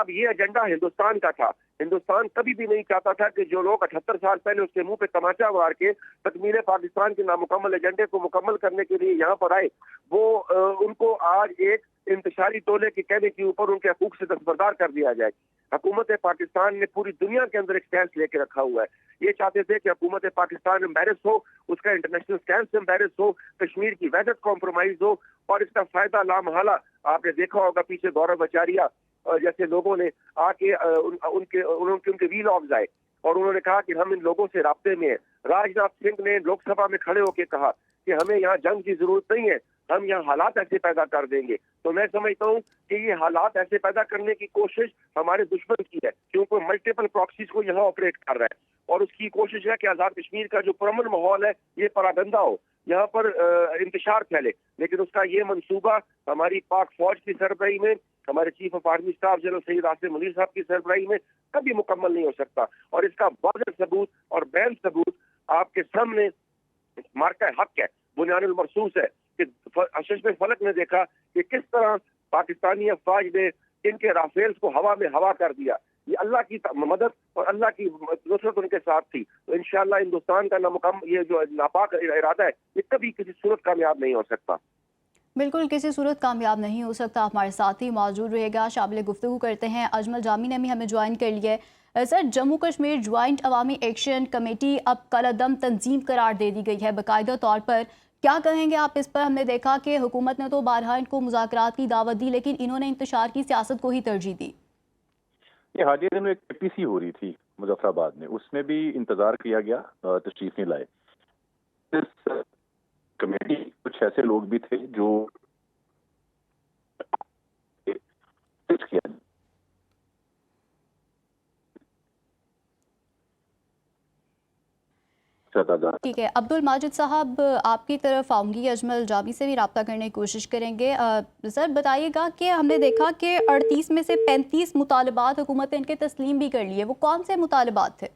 اب یہ ایجنڈا ہندوستان کا تھا. ہندوستان کبھی بھی نہیں چاہتا تھا کہ جو لوگ 78 سال پہلے اس کے منہ پہ تماچا مار کے تکمیل پاکستان کے نامکمل ایجنڈے کو مکمل کرنے کے لیے یہاں پر آئے, وہ ان کو آج ایک انتشاری ٹولے کے کہنے کے اوپر ان کے حقوق سے دستبردار کر دیا جائے. حکومت پاکستان نے پوری دنیا کے اندر ایک سٹینس لے کے رکھا ہوا ہے. یہ چاہتے تھے کہ حکومت پاکستان امبیرس ہو, اس کا انٹرنیشنل سٹینس امبیرس ہو, کشمیر کی وحدت کمپرومائز ہو, اور اس کا فائدہ لامحالہ آپ نے دیکھا ہوگا پیچھے گورو اچاریہ جیسے لوگوں نے آ کے ان کے ویل آفز آئے اور انہوں نے کہا کہ ہم ان لوگوں سے رابطے میں ہیں. راج ناتھ سنگھ نے لوک سبھا میں کھڑے ہو کے کہا کہ ہمیں یہاں جنگ کی ضرورت نہیں ہے, ہم یہاں حالات ایسے پیدا کر دیں گے. تو میں سمجھتا ہوں کہ یہ حالات ایسے پیدا کرنے کی کوشش ہمارے دشمن کی ہے, کیونکہ ملٹیپل پراکسیز کو یہاں آپریٹ کر رہا ہے, اور اس کی کوشش ہے کہ آزاد کشمیر کا جو پرامن ماحول ہے یہ پراگندہ ہو, یہاں پر انتشار پھیلے. لیکن اس کا یہ منصوبہ ہماری پاک فوج کی سربراہی میں, ہمارے chief of army staff general Syed Asif Munir صاحب کی سربراہی میں کبھی مکمل نہیں ہو سکتا. اور اس کا واضح ثبوت اور بین ثبوت آپ کے سامنے مارکہ حق ہے, بنیان المرصوص ہے کہ چشم فلک نے دیکھا کہ کس طرح پاکستانی افواج نے ان کے رافیلز کو ہوا میں ہوا کر دیا. یہ اللہ کی مدد اور اللہ کی نصرت ان کے ساتھ تھی. تو انشاءاللہ ہندوستان کا یہ جو ناپاک ارادہ ہے یہ کبھی کسی صورت کامیاب نہیں ہو سکتا. بالکل کسی صورت کامیاب نہیں ہو سکتا. ہمارے ساتھ ہی موجود رہے گا, شامل گفتگو کرتے ہیں. اجمل جامی نے بھی ہمیں جوائن کر لیا ہے. سر, جموں کشمیر جوائنٹ عوامی ایکشن کمیٹی اب کالعدم تنظیم قرار دے دی گئی ہے باقاعدہ طور پر, کیا کہیں گے آپ اس پر؟ ہم نے دیکھا کہ حکومت نے تو بارہا ان کو مذاکرات کی دعوت دی, لیکن انہوں نے انتشار کی سیاست کو ہی ترجیح دی. یہ حالیہ دنوں ایک پی سی ہو رہی تھی مظفر آباد میں, اس میں بھی انتظار کیا گیا, تشریف نہیں لائے. اس کمیٹی کچھ ایسے لوگ بھی تھے جو ٹھیک ہے, عبد الماجد صاحب آپ کی طرف آؤں گی. اجمل جامی سے بھی رابطہ کرنے کی کوشش کریں گے. سر بتائیے گا کہ ہم نے دیکھا کہ 38 میں سے 35 مطالبات حکومت نے ان کے تسلیم بھی کر لیے, وہ کون سے مطالبات تھے؟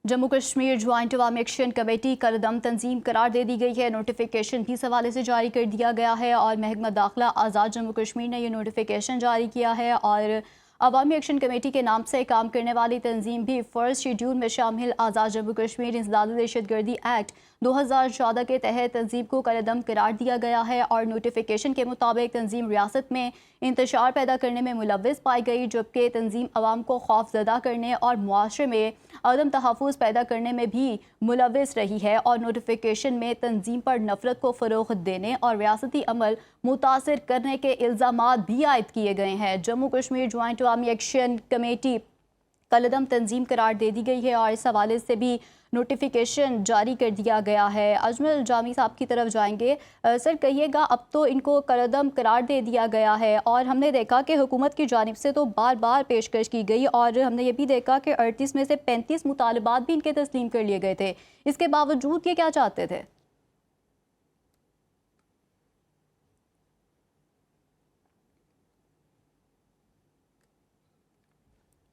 جموں کشمیر جوائنٹ عوامی ایکشن کمیٹی کالعدم تنظیم قرار دے دی گئی ہے. نوٹیفیکیشن بھی اس حوالے سے جاری کر دیا گیا ہے, اور محکمہ داخلہ آزاد جموں کشمیر نے یہ نوٹیفیکیشن جاری کیا ہے. اور عوامی ایکشن کمیٹی کے نام سے کام کرنے والی تنظیم بھی فرسٹ شیڈول میں شامل آزاد جموں کشمیر انسداد دہشت گردی ایکٹ 2014 کے تحت تنظیم کو کالعدم قرار دیا گیا ہے. اور نوٹیفیکیشن کے مطابق تنظیم ریاست میں انتشار پیدا کرنے میں ملوث پائی گئی, جبکہ تنظیم عوام کو خوف زدہ کرنے اور معاشرے میں عدم تحفظ پیدا کرنے میں بھی ملوث رہی ہے. اور نوٹیفیکیشن میں تنظیم پر نفرت کو فروغ دینے اور ریاستی عمل متاثر کرنے کے الزامات بھی عائد کیے گئے ہیں. جموں کشمیر جوائنٹ عوامی ایکشن کمیٹی کالعدم تنظیم قرار دے دی گئی ہے, اور اس حوالے سے بھی نوٹیفیکیشن جاری کر دیا گیا ہے. اجمل جامی صاحب کی طرف جائیں گے. سر کہیے گا, اب تو ان کو کالعدم قرار دے دیا گیا ہے, اور ہم نے دیکھا کہ حکومت کی جانب سے تو بار بار پیشکش کی گئی, اور ہم نے یہ بھی دیکھا کہ 38 میں سے 35 مطالبات بھی ان کے تسلیم کر لیے گئے تھے. اس کے باوجود یہ کیا چاہتے تھے؟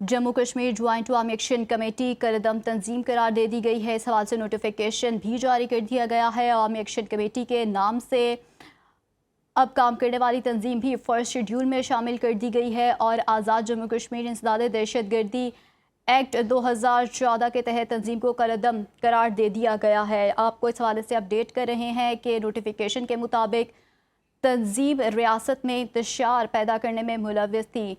جموں کشمیر جوائنٹ عوامی ایکشن کمیٹی کالعدم تنظیم قرار دے دی گئی ہے. اس حوالے سے نوٹیفیکیشن بھی جاری کر دیا گیا ہے. عوامی ایکشن کمیٹی کے نام سے اب کام کرنے والی تنظیم بھی فرسٹ شیڈول میں شامل کر دی گئی ہے, اور آزاد جموں کشمیر انسداد دہشت گردی ایکٹ 2014 کے تحت تنظیم کو کالعدم قرار دے دیا گیا ہے. آپ کو اس حوالے سے اپڈیٹ کر رہے ہیں کہ نوٹیفیکیشن کے مطابق تنظیم ریاست میں انتشار پیدا کرنے میں ملوث تھی.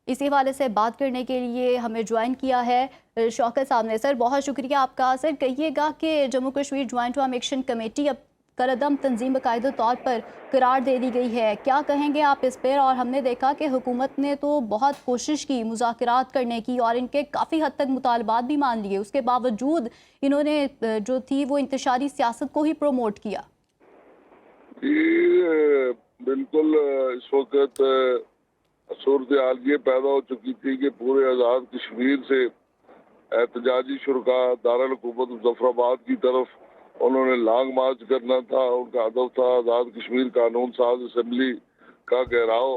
اسی حوالے سے بات کرنے کے لیے ہمیں جوائن کیا ہے شوکت صاحب نے. سر بہت شکریہ آپ کا. سر کہیے گا کہ جموں کشمیر جوائنٹ عوامی ایکشن کمیٹی اب کالعدم تنظیم باقاعدہ طور پر قرار دے دی گئی ہے, کیا کہیں گے آپ اس پر؟ اور ہم نے دیکھا کہ حکومت نے تو بہت کوشش کی مذاکرات کرنے کی, اور ان کے کافی حد تک مطالبات بھی مان لیے, اس کے باوجود انہوں نے جو تھی وہ انتشاری سیاست کو ہی پروموٹ کیا. جی بالکل, اس وقت صورتحال یہ پیدا ہو چکی تھی کہ پورے آزاد کشمیر سے احتجاجی شرکاء دارالحکومت مظفر آباد کی طرف انہوں نے لانگ مارچ کرنا تھا. ان کا ہدف تھا آزاد کشمیر قانون ساز اسمبلی کا گھیراؤ.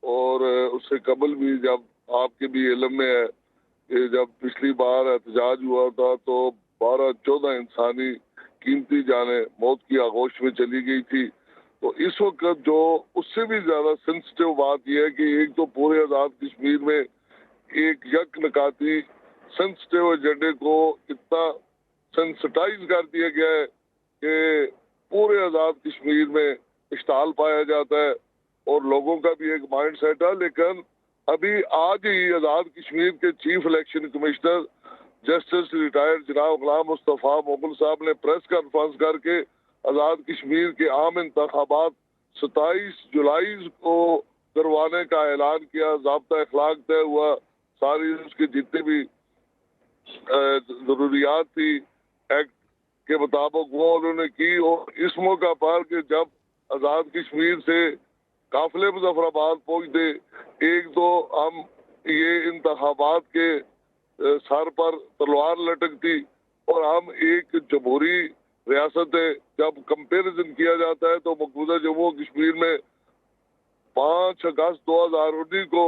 اور اس سے قبل بھی جب آپ کے بھی علم میں ہے کہ جب پچھلی بار احتجاج ہوا تھا تو 12-14 انسانی قیمتی جانیں موت کی آغوش میں چلی گئی تھی. تو اس وقت جو اس سے بھی زیادہ سینسٹیو بات یہ ہے کہ ایک تو پورے آزاد کشمیر میں ایک یک نکاتی سینسٹیو ایجنڈے کو اتنا سینسٹائز کر دیا گیا ہے کہ پورے آزاد کشمیر میں اشتعال پایا جاتا ہے اور لوگوں کا بھی ایک مائنڈ سیٹ ہے. لیکن ابھی آج ہی آزاد کشمیر کے chief election commissioner justice retired جناب غلام مصطفیٰ مغل صاحب نے پریس کانفرنس کر کے آزاد کشمیر کے عام انتخابات 27 جولائی کو کروانے کا اعلان کیا. ضابطہ اخلاق طے ہوا, ساری اس کے جتنے بھی ضروریات تھی ایکٹ کے مطابق وہ انہوں نے کی. اور اس موقع پر کہ جب آزاد کشمیر سے قافلے مظفر آباد پہنچتے, ایک تو ہم یہ انتخابات کے سر پر تلوار لٹکتی اور ہم ایک جمہوری ریاست ہے. جب کمپیریزن کیا جاتا ہے تو مقبوضہ جموں کشمیر میں 5 اگست 2019 کو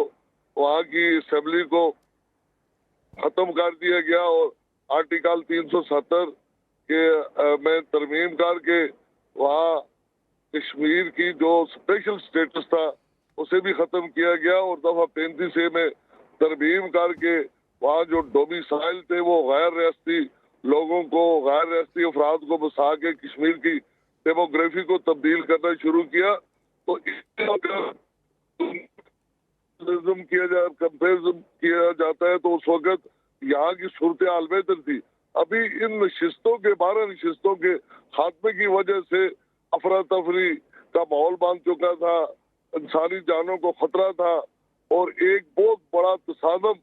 وہاں کی اسمبلی کو ختم کر دیا گیا اور آرٹیکل 370 کے میں ترمیم کر کے وہاں کشمیر کی جو اسپیشل سٹیٹس تھا اسے بھی ختم کیا گیا اور دفعہ 35 میں ترمیم کر کے وہاں جو ڈومیسائل تھے وہ غیر ریاستی لوگوں کو, غیر ریاستی افراد کو بسا کے کشمیر کی ڈیموگرافی کو تبدیل کرنا شروع کیا. تو کمپیرزم کیا جاتا ہے تو اس وقت یہاں کی صورتحال بہتر تھی. ابھی ان نشستوں کے 12 نشستوں کے خاتمے کی وجہ سے افراتفری کا ماحول بن چکا تھا, انسانی جانوں کو خطرہ تھا اور ایک بہت بڑا تصادم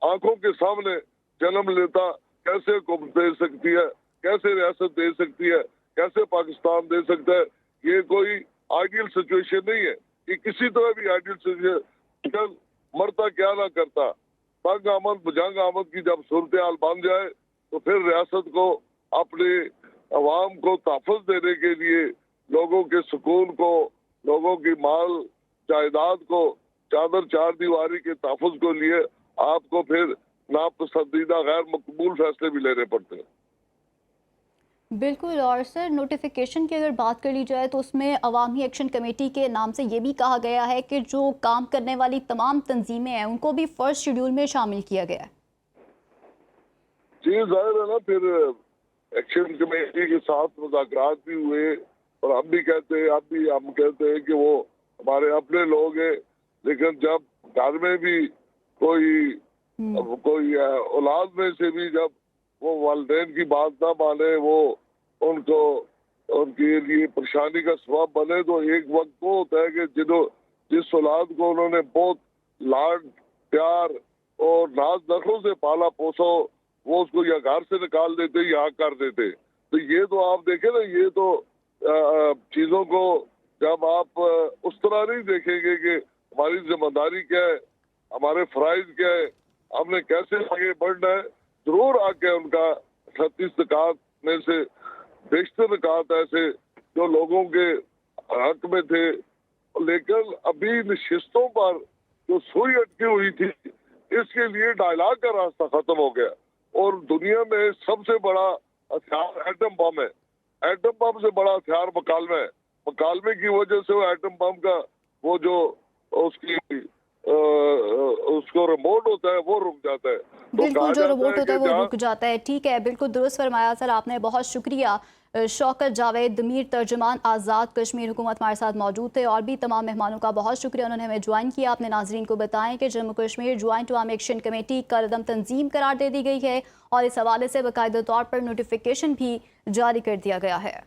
آنکھوں کے سامنے جنم لیتا. کیسے حکومت دے سکتی ہے, کیسے ریاست دے سکتی ہے, کیسے پاکستان دے سکتا ہے. یہ کوئی آئیڈیل سچویشن نہیں ہے, یہ کسی طرح بھی آئیڈیل سچویشن مرتا کیا نہ کرتا. تنگ آمد بجنگ آمد کی جب صورتحال بن جائے تو پھر ریاست کو اپنے عوام کو تحفظ دینے کے لیے, لوگوں کے سکون کو, لوگوں کی مال جائیداد کو, چادر چار دیواری کے تحفظ کو لیے آپ کو پھر ناپسندیدہ غیر مقبول فیصلے بھی لینے پڑتے ہیں. بالکل. اور سر نوٹیفیکیشن کی اگر بات کر لی جائے تو اس میں عوامی ایکشن کمیٹی کے نام سے یہ بھی کہا گیا ہے کہ جو کام کرنے والی تمام تنظیمیں ہیں ان کو بھی فرسٹ شیڈول میں شامل کیا گیا ہے. جی ظاہر ہے نا, پھر ایکشن کمیٹی کے ساتھ مذاکرات بھی ہوئے اور ہم بھی کہتے ہیں, ہم کہتے ہیں کہ وہ ہمارے اپنے لوگ ہیں. لیکن جب گھر میں بھی کوئی اولاد میں سے بھی جب وہ والدین کی بات نہ مانے, وہ ان کے لیے پریشانی کا سبب بنے, تو ایک وقت وہ ہوتا ہے کہ جس اولاد کو انہوں نے بہت لاڈ پیار اور ناز نخلوں سے پالا پوسا, وہ اس کو یا گھر سے نکال دیتے یا کر دیتے. تو یہ تو آپ دیکھیں نا, یہ تو چیزوں کو جب آپ اس طرح نہیں دیکھیں گے کہ ہماری ذمہ داری کیا ہے, ہمارے فرائض کیا ہے, ہم نے کیسے آگے بڑھنا ہے. ضرور آ کے ان کا 38 نکات میں سے بیشتر نکات ایسے جو لوگوں کے حق میں تھے, لیکن ابھی نشستوں پر جو سوئی اٹکی ہوئی تھی اس کے لیے ڈائلاگ کا راستہ ختم ہو گیا. اور دنیا میں سب سے بڑا ہتھیار ایٹم بم ہے. ایٹم بم سے بڑا ہتھیار مکالمہ ہے. مکالمے کی وجہ سے وہ ایٹم بم کا وہ جو اس کو ریموٹ ہوتا ہے وہ رک جاتا ہے. بالکل, جو ریموٹ ہوتا ہے وہ رک جاتا ہے. ٹھیک ہے, بالکل درست فرمایا سر آپ نے, بہت شکریہ. شوکت جاوید دمیر, ترجمان آزاد کشمیر حکومت ہمارے ساتھ موجود تھے, اور بھی تمام مہمانوں کا بہت شکریہ, انہوں نے ہمیں جوائن کیا. اپنے ناظرین کو بتائیں کہ جموں کشمیر جوائنٹ عوامی ایکشن کمیٹی کا عدم تنظیم قرار دے دی گئی ہے اور اس حوالے سے باقاعدہ طور پر نوٹیفیکیشن بھی جاری کر دیا گیا ہے.